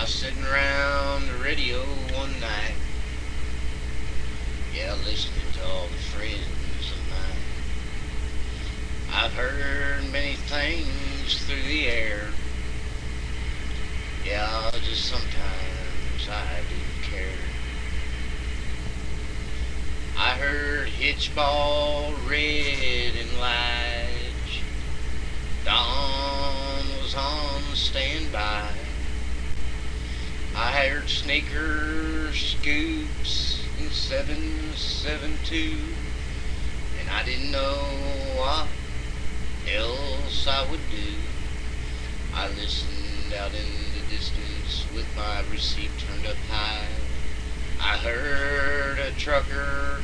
was sitting around the radio one night, yeah, listening to all the friends of mine. I've heard many things through the air, yeah, just sometimes I didn't care. I heard Hitchball, Red and Lige, Don was on standby. I heard Sneakers, Scoops, and 772, and I didn't know what else I would do. I listened out in the distance with my receipt turned up high. I heard a trucker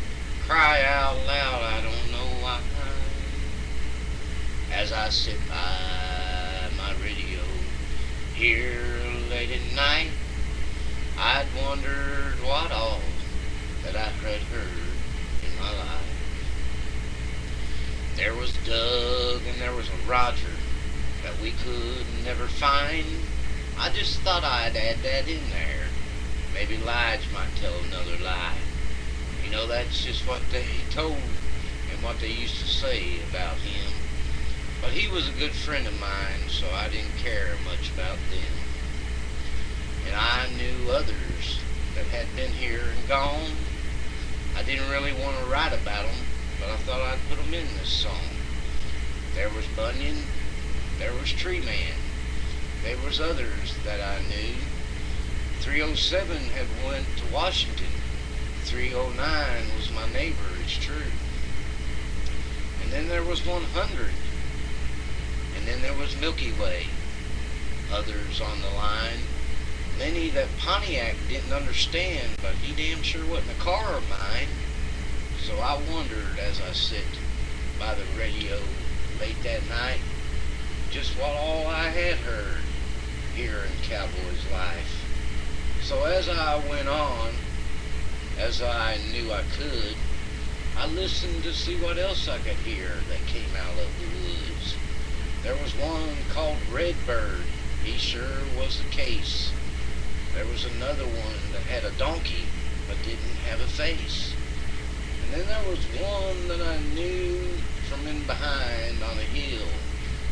cry out loud, I don't know why. As I sit by my radio here late at night, I'd wondered what all that I had heard in my life. There was Doug and there was a Roger that we could never find. I just thought I'd add that in there. Maybe Lige might tell another lie. You know, that's just what they told and what they used to say about him. But he was a good friend of mine, so I didn't care much about them. And I knew others that had been here and gone. I didn't really want to write about them, but I thought I'd put them in this song. There was Bunyan, there was Tree Man, there was others that I knew. 307 had went to Washington. 309 was my neighbor, it's true. And then there was 100. And then there was Milky Way. Others on the line. Many that Pontiac didn't understand, but he damn sure wasn't a car of mine. So I wondered as I sit by the radio late that night, just what all I had heard here in Cowboy's life. So as I went on, as I knew I could, I listened to see what else I could hear that came out of the woods. There was one called Redbird. He sure was the case. There was another one that had a donkey but didn't have a face. And then there was one that I knew from in behind on a hill.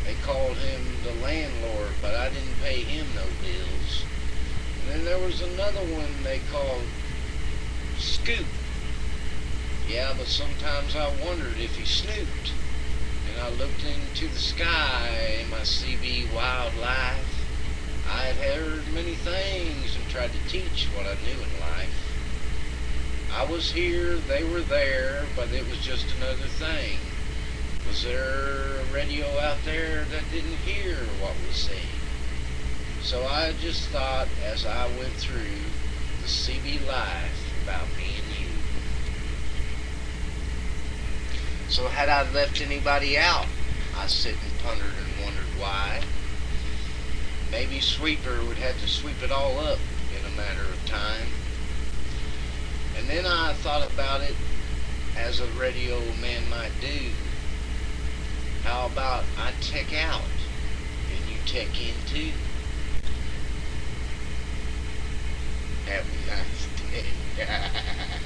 They called him the landlord, but I didn't pay him no bills. And then there was another one they called Scoop. Yeah, but sometimes I wondered if he snooped. And I looked into the sky in my CB wild life. I had heard many things and tried to teach what I knew in life. I was here, they were there, but it was just another thing. Was there a radio out there that didn't hear what was said? So I just thought as I went through the CB life about me and you. So had I left anybody out, I sit and pondered and wondered why. Maybe Sweeper would have to sweep it all up in a matter of time. And then I thought about it as a radio man might do. How about I check out and you check in too? Have a nice day.